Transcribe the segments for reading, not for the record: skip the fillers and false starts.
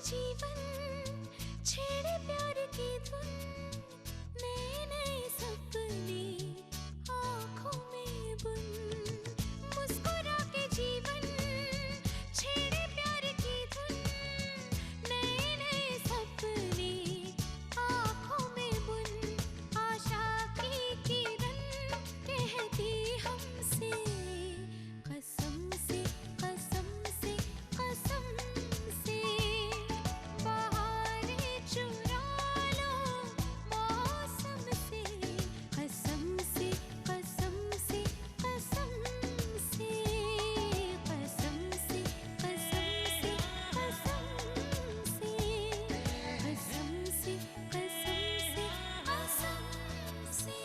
जीवन छेड़े प्यार की धुन, नए नए सपने आँखों में बुन। मुस्कुरा के जीवन छेड़े प्यार की धुन, नए नए सपने आँखों में बुन। आशा की किरण कहती हमसे कसम से कसम से कसम से, बहारें चुरा लो मौसम से, कसम से कसम से कसम से, कसम से कसम से कसम से, कसम से कसम से कसम से।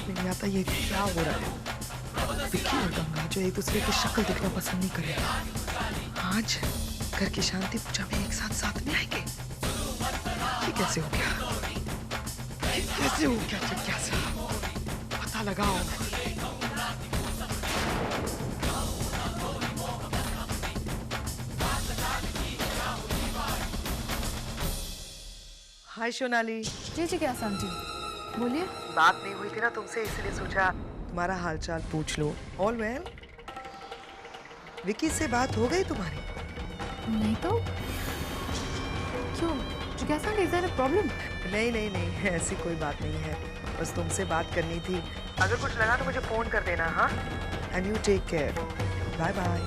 नहीं आता ये क्या हो रहा है। विक्की और गंगा जो एक दूसरे की शक्ल देखना पसंद नहीं करेगा, आज घर की शांति पूजा में एक साथ साथ में आएंगे। ये कैसे हो गया? ये कैसे हो गया? जिज्ञासा, पता लगाओ। हाय सोनाली। जी जिज्ञासा आंटी, बोलिए। बात नहीं हुई थी ना तुमसे, इसलिए सोचा तुम्हारा हालचाल पूछ लो। All well? विकी से बात हो गई तुम्हारी? नहीं तो क्यों जिज्ञासा aunty, is there a problem? नहीं नहीं नहीं, ऐसी कोई बात नहीं है, बस तुमसे बात करनी थी। अगर कुछ लगा तो मुझे फोन कर देना। हाँ, and you take care. Bye bye.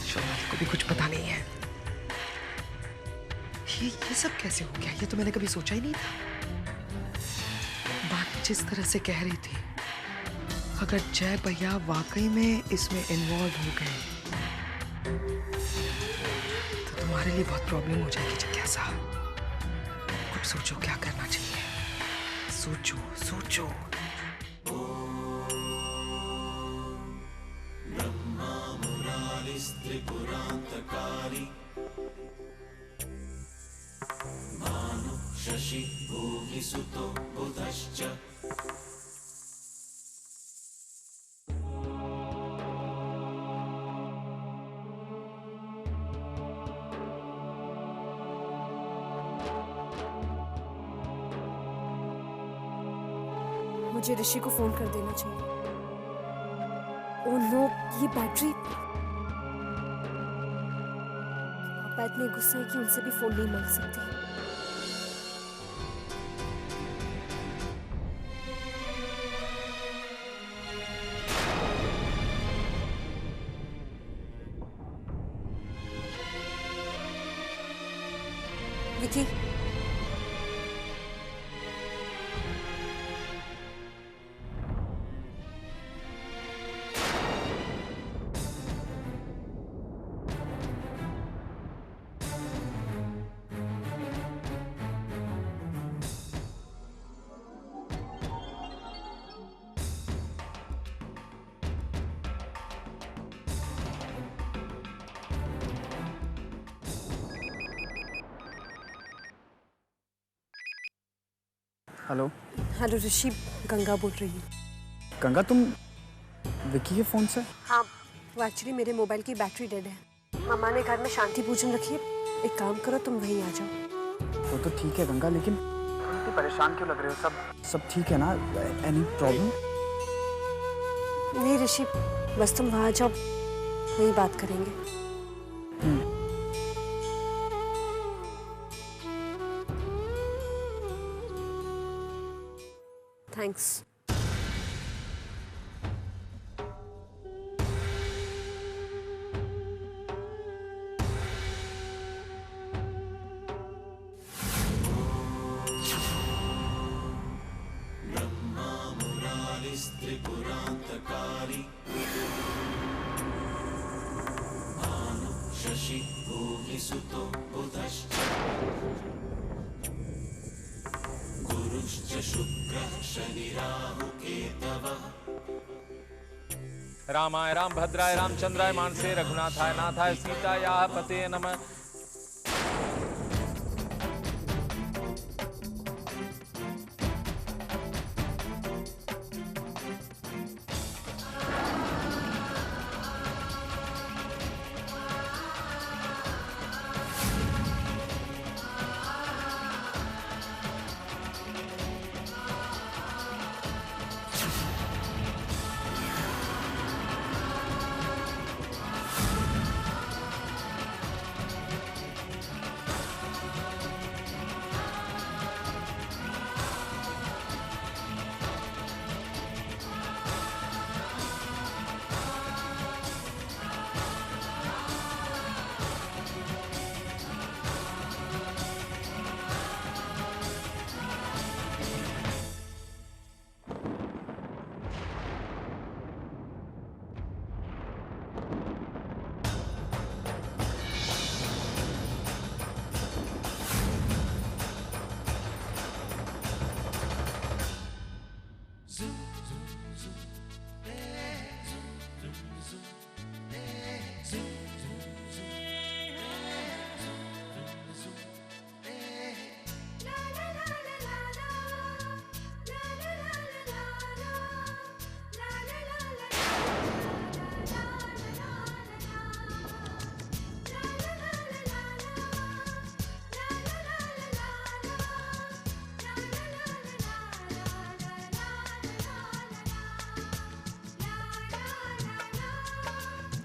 Sonali को भी कुछ पता नहीं है। ये सब कैसे हो गया? ये तो मैंने कभी सोचा ही नहीं था। बात जिस तरह से कह रही थी, अगर जय भैया वाकई में इसमें इन्वॉल्व हो गए तो तुम्हारे लिए बहुत प्रॉब्लम हो जाएगी जिज्ञासा। कुछ सोचो क्या करना चाहिए। सोचो सोचो। ब्रह्मा मुरारिस्त्रिपुरान्तकारी भानु शशि भूमिसुतो बुधश्च। मुझे ऋषि को फोन कर देना चाहिए। ओह नो, ये बैटरी। पापा इतने गुस्से हैं कि उनसे भी फोन नहीं मांग सकती। विकी, हेलो। हेलो ऋषि, गंगा बोल रही हूँ। गंगा, तुम विकी के फोन से? हाँ, वो एक्चुअली मेरे मोबाइल की बैटरी डेड है। मम्मा ने घर में शांति पूजन रखी है। एक काम करो, तुम वहीं आ जाओ। वो तो ठीक है गंगा, लेकिन तुम इतनी परेशान क्यों लग रहे हो? सब ठीक है ना? Any problem? नहीं ऋषि, बस तुम वहाँ आ जाओ, वहीं बात करेंगे। थैंक्स। ब्रह्मा मुरारिस्त्रिपुरान्तकारी भानु शशि भूमिसुतो बुधश्च। गुरुश्च शुक्रः शनिराहुकेतवः रामाय रामभद्राय रामचंद्राय मानसे रघुनाथाय नाथाय सीतायाः पते नमः।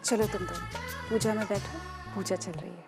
चलो तुम दोनों पूजा में बैठो, पूजा चल रही है।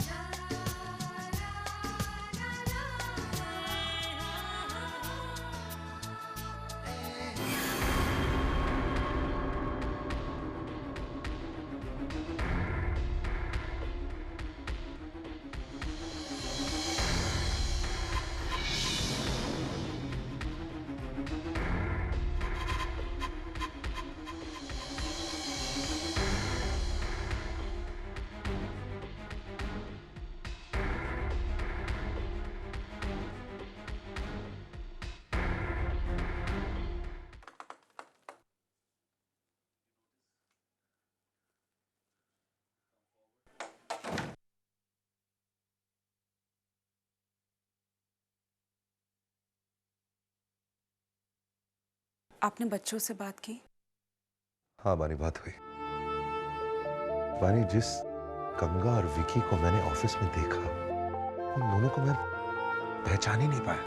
आपने बच्चों से बात की? हाँ बानी, बात हुई। बानी, जिस गंगा और विकी को मैंने ऑफिस में देखा, उन दोनों को मैं पहचान ही नहीं पाया।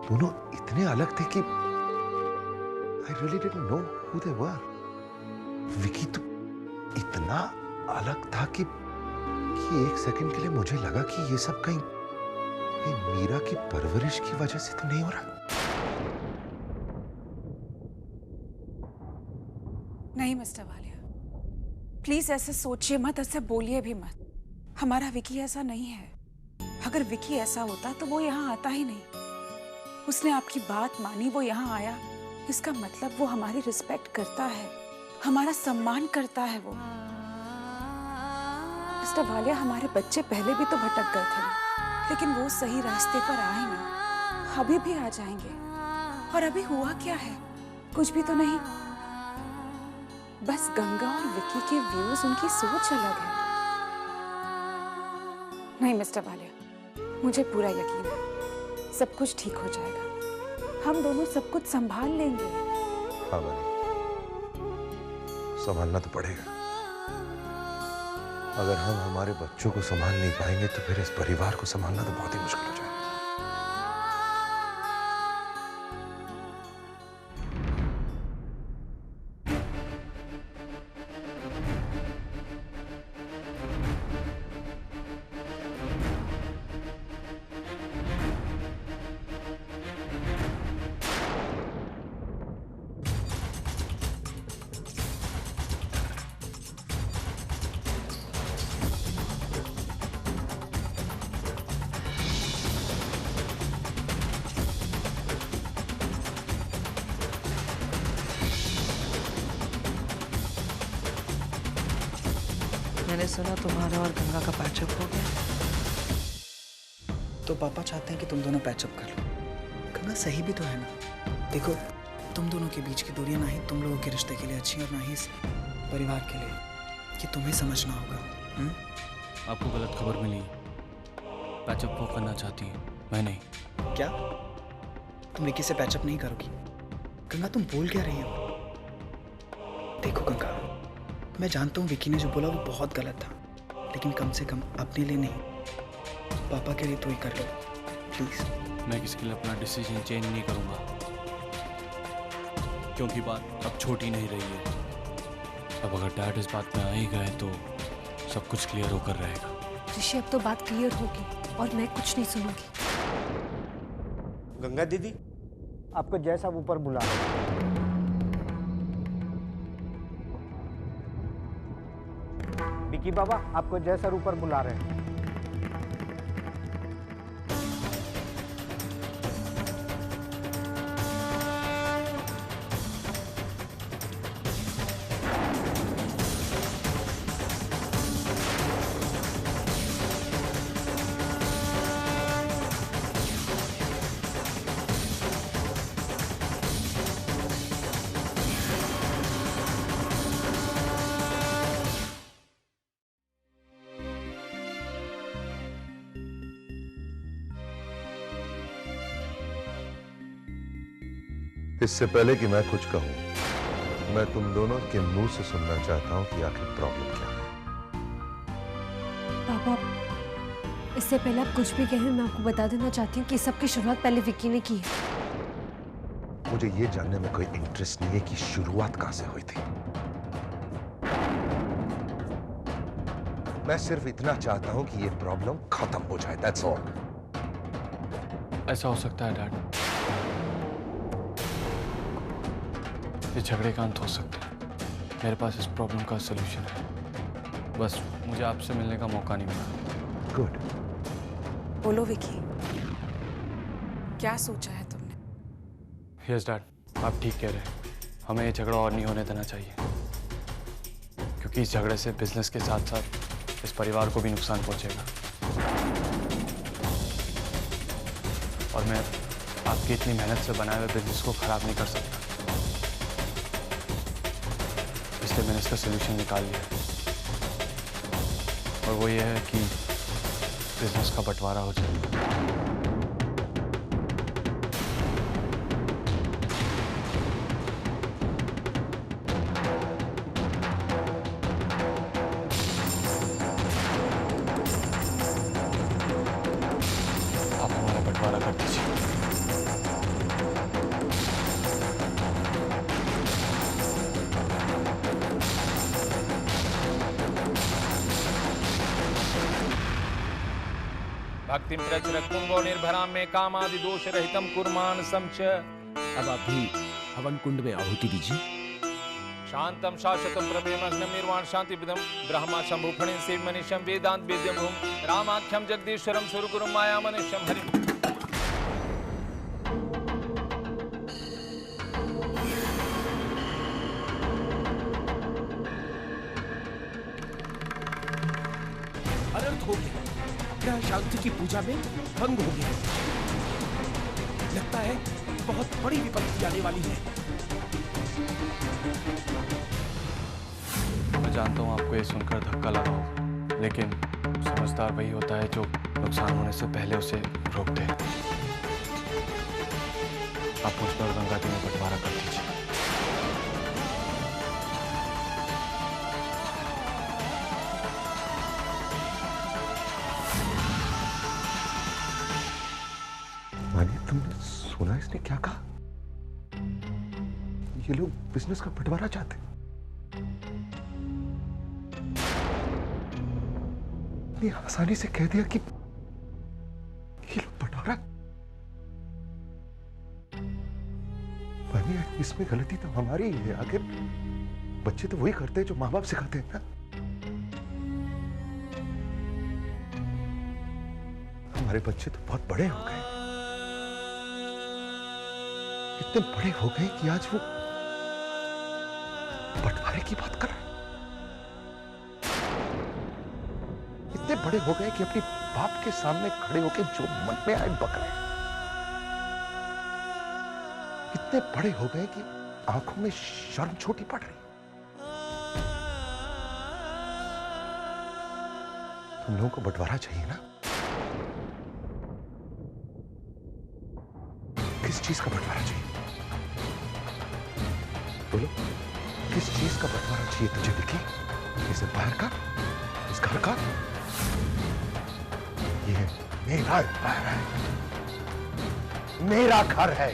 दोनों इतने अलग थे कि I really didn't know who they were. Vicky तो इतना अलग था कि एक सेकंड के लिए मुझे लगा कि ये सब कहीं मीरा की परवरिश की वजह से तो नहीं हो रहा। नहीं मिस्टर वालिया, प्लीज ऐसे सोचिए मत, ऐसे बोलिए भी मत। हमारा विकी ऐसा नहीं है। अगर विकी ऐसा होता तो वो यहाँ आता ही नहीं। उसने आपकी बात मानी, वो यहाँ आया, इसका मतलब वो हमारी रिस्पेक्ट करता है, हमारा सम्मान करता है। वो मिस्टर वालिया, हमारे बच्चे पहले भी तो भटक गए थे, लेकिन वो सही रास्ते पर आए ना, अभी भी आ जाएंगे। और अभी हुआ क्या है? कुछ भी तो नहीं। बस गंगा और विकी के व्यूज, उनकी सोच अलग है। नहीं मिस्टर वालिया, मुझे पूरा यकीन है सब कुछ ठीक हो जाएगा। हम दोनों सब कुछ संभाल लेंगे। हाँ बानी, संभालना तो पड़ेगा। अगर हम हमारे बच्चों को संभाल नहीं पाएंगे तो फिर इस परिवार को संभालना तो बहुत ही मुश्किल हो जाएगा। मैंने सुना तुम्हारा और गंगा का पैचअप हो गया। तो पापा चाहते हैं कि तुम दोनों पैचअप कर लो। गंगा सही भी तो है ना। देखो, तुम दोनों के बीच की दूरियां ना ही तुम लोगों के रिश्ते के लिए अच्छी है और ना ही इस परिवार के लिए, कि तुम्हें समझना होगा। आपको गलत खबर मिली, पैचअप वो करना चाहती है, मैं नहीं। क्या तुम विकी से पैचअप नहीं करोगी? गंगा तुम बोल क्या रही हो? देखो गंगा, मैं जानता हूँ विकी ने जो बोला वो बहुत गलत था, लेकिन कम से कम अपने लिए नहीं, पापा के लिए तो ही कर लो प्लीज। मैं किसी के लिए अपना डिसीजन चेंज नहीं करूंगा, क्योंकि बात अब छोटी नहीं रही है। अब अगर डैड इस बात में आ ही गए तो सब कुछ क्लियर होकर रहेगा। ऋषि, अब तो बात क्लियर होगी और मैं कुछ नहीं सुनूंगी। गंगा दीदी, आपको जैसा ऊपर बुला रहे हैं। विकी बाबा, आपको जैसा ऊपर बुला रहे हैं। इससे पहले कि मैं कुछ कहूं, मैं तुम दोनों के मुंह से सुनना चाहता हूं कि आखिर प्रॉब्लम क्या है। पापा, इससे पहले आप कुछ भी कहें, मैं आपको बता देना चाहती हूँ कि सबकी शुरुआत पहले विकी ने की है। मुझे ये जानने में कोई इंटरेस्ट नहीं है कि शुरुआत कहां से हुई थी। मैं सिर्फ इतना चाहता हूं कि ये प्रॉब्लम खत्म हो जाए, दैट्स ऑल। ऐसा हो सकता है डैड, ये झगड़े का अंत हो सकता है। मेरे पास इस प्रॉब्लम का सलूशन है, बस मुझे आपसे मिलने का मौका नहीं मिला। गुड। बोलो विकी, क्या सोचा है तुमने? यस डैड, आप ठीक कह रहे हैं। हमें ये झगड़ा और नहीं होने देना चाहिए, क्योंकि इस झगड़े से बिजनेस के साथ साथ इस परिवार को भी नुकसान पहुंचेगा। और मैं आपकी इतनी मेहनत से बनाए हुए बिजनेस को खराब नहीं कर सकता, इसलिए मैंने इसका सलूशन निकाल लिया है। और वो ये है कि बिजनेस का बंटवारा हो जाए। आप हमारा बंटवारा कर दीजिए। भक्तिं प्रचर कुंभो निर्भरां में कामादि दोष रहितम कुर्मान समच। अब आप भी हवन कुंड में आहुति दीजिए। शांतम शाश्वतम प्रमेयमग्नं निर्वाण शांति विदम ब्रह्मा शंभु फणिं सेव मनीषं वेदांत वेद्यं भूम रामाख्यम जगदीश्वरम सुरगुरुं माया मनीषं हरि। अनर्थ हो गया, ग्रह शांति की पूजा में भंग हो गया। लगता है बहुत बड़ी विपत्ति आने वाली है। मैं जानता हूँ आपको ये सुनकर धक्का लगा होगा, लेकिन समझदार वही होता है जो नुकसान होने से पहले उसे रोक दे। आप मुझ पर गंगा जी में बंटवारा कर दीजिए। मानिए, तुमने सुना इसने क्या कहा? ये लोग बिजनेस का बंटवारा चाहते हैं। इतनी आसानी से कह दिया कि ये लोग बंटवारा। मानिए, इसमें गलती तो हमारी ही है। आखिर बच्चे तो वही करते हैं जो माँ बाप सिखाते हैं ना। हमारे बच्चे तो बहुत बड़े हो गए, इतने बड़े हो गए कि आज वो बंटवारे की बात कर रहे हैं। इतने बड़े हो गए कि अपने बाप के सामने खड़े होकर जो मन में आए बक रहे हैं। इतने बड़े हो गए कि आंखों में शर्म छोटी पड़ रही। तुम लोगों को बंटवारा चाहिए ना? किस चीज का बंटवारा चाहिए? बोलो, किस चीज का बंटवारा चाहिए तुझे विकी? इस एम्पायर का? इस घर का? ये मेरा एम्पायर है, मेरा घर है,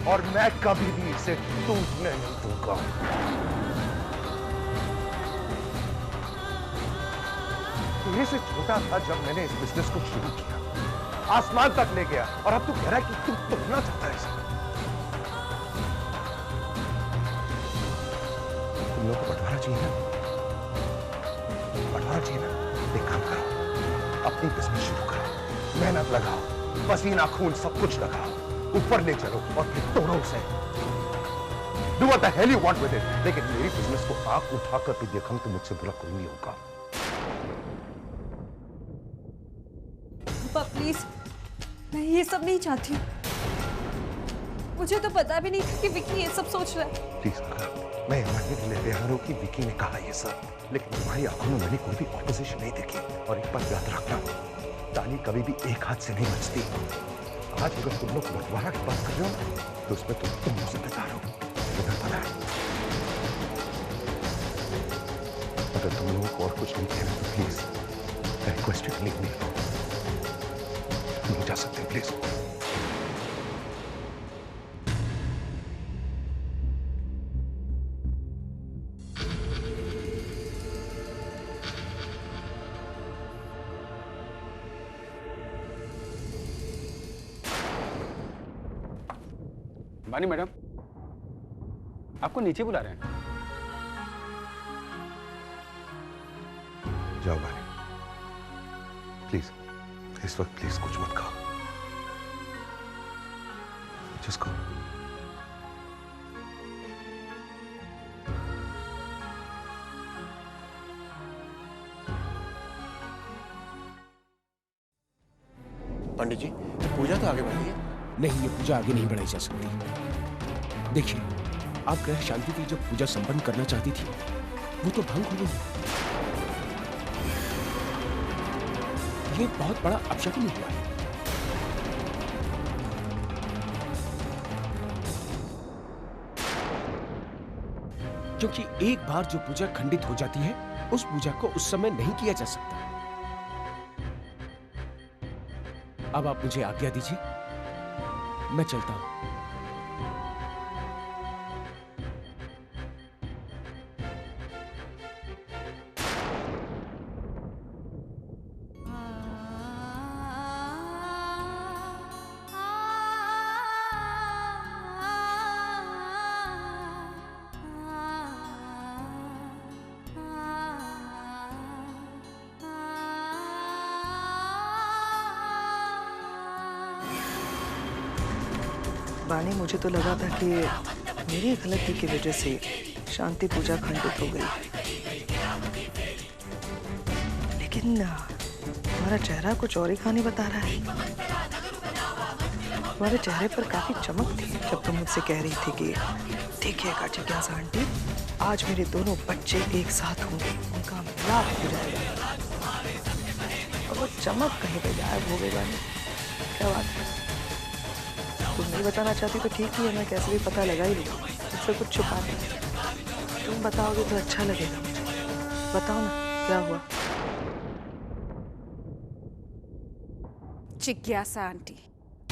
और मैं कभी भी इसे टूटने नहीं दूंगा। ये से छोटा था जब मैंने इस बिजनेस को शुरू किया, आसमान तक ले गया, और अब तू कह रहा है कि तू तोड़ना चाहता है इसे। तुम लोगों को बंटवारा चाहिए ना? बंटवारा चाहिए ना? एक काम करो, अपनी बिजनेस शुरू करो, मेहनत लगाओ, पसीना खून सब कुछ लगाओ, ऊपर ले चलो और फिर तोड़ो उसे। Do what the hell you want with it। लेकिन मेरी बिजनेस को आंख उठाकर भी देखा तो मुझसे बुरा कोई नहीं होगा। पापा प्लीज, मैं ये सब नहीं चाहती हूँ। मुझे तो पता भी नहीं था कि विकी ये सब सोच रहा है। प्लीज मैं मानने के लिए तैयार हूं कि विकी ने कहा ये सब, लेकिन तुम्हारी आंखों में मैंने कोई भी ऑपोजिशन नहीं देखी। और एक बात याद रखना, ताली कभी भी एक हाथ से नहीं बजती। आज अगर तुम लोग बंटवारा की बात कर रहे हो तो उसमें तुम जिम्मेदार हो, मुझे पता है। अगर तुम लोगों को और कुछ नहीं कहना तो please I request you to leave me. तुम जा सकते हो प्लीज। वानी मैडम, आपको नीचे बुला रहे हैं। जाओ वानी, प्लीज इस वक्त प्लीज कुछ मत खाओ, जिसको पंडित जी, पूजा तो आगे बढ़ी है। नहीं, ये पूजा आगे नहीं बढ़ाई जा सकती। देखिए, आप ग्रह शांति की जो पूजा संपन्न करना चाहती थी वो तो भंग हो गई। ये बहुत बड़ा अपशकुन हुआ है। क्योंकि एक बार जो पूजा खंडित हो जाती है उस पूजा को उस समय नहीं किया जा सकता। अब आप मुझे आज्ञा दीजिए, मैं चलता हूं। बानी, मुझे तो लगा था कि मेरी गलती की वजह से शांति पूजा खंडित हो गई, लेकिन तुम्हारा चेहरा कुछ और ही कहानी बता रहा है। तुम्हारे चेहरे पर काफी चमक थी जब तुम मुझसे कह रही थी कि देखिएगा जिज्ञासा आंटी, आज मेरे दोनों बच्चे एक साथ होंगे, उनका मिलाप हो जाएगा। और वो चमक कहीं पे गायब हो गई। बानी, क्या बात है? तुम नहीं बताना चाहती तो ठीक ही है, मैं कैसे भी पता लगा ही लूँगा, मुझसे कुछ छुपा नहीं। तुम बताओगे तो अच्छा लगेगा मुझे। बताओ ना, क्या हुआ? जिज्ञासा आंटी,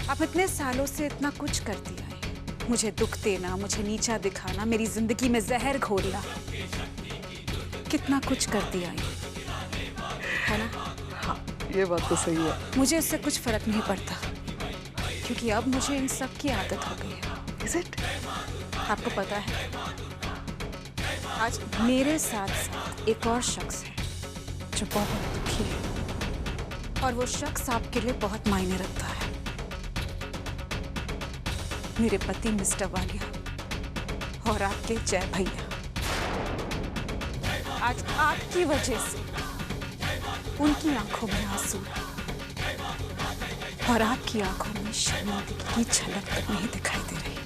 आप इतने सालों से इतना कुछ करती आई, मुझे दुख देना, मुझे नीचा दिखाना, मेरी जिंदगी में जहर घोलना, कितना कुछ करती आई है ना? हाँ, ये बात तो सही है। मुझे इससे कुछ फर्क नहीं पड़ता, क्योंकि अब मुझे इन सब की आदत हो गई है। Is it? आपको पता है, आज मेरे साथ साथ एक और शख्स है जो बहुत दुखी है, और वो शख्स आपके लिए बहुत मायने रखता है। मेरे पति मिस्टर वालिया और आपके जय भैया। आज आपकी वजह से उनकी आंखों में आंसू है, और आपकी आंखों में शर्मिंदगी की झलक तक नहीं दिखाई दे रही।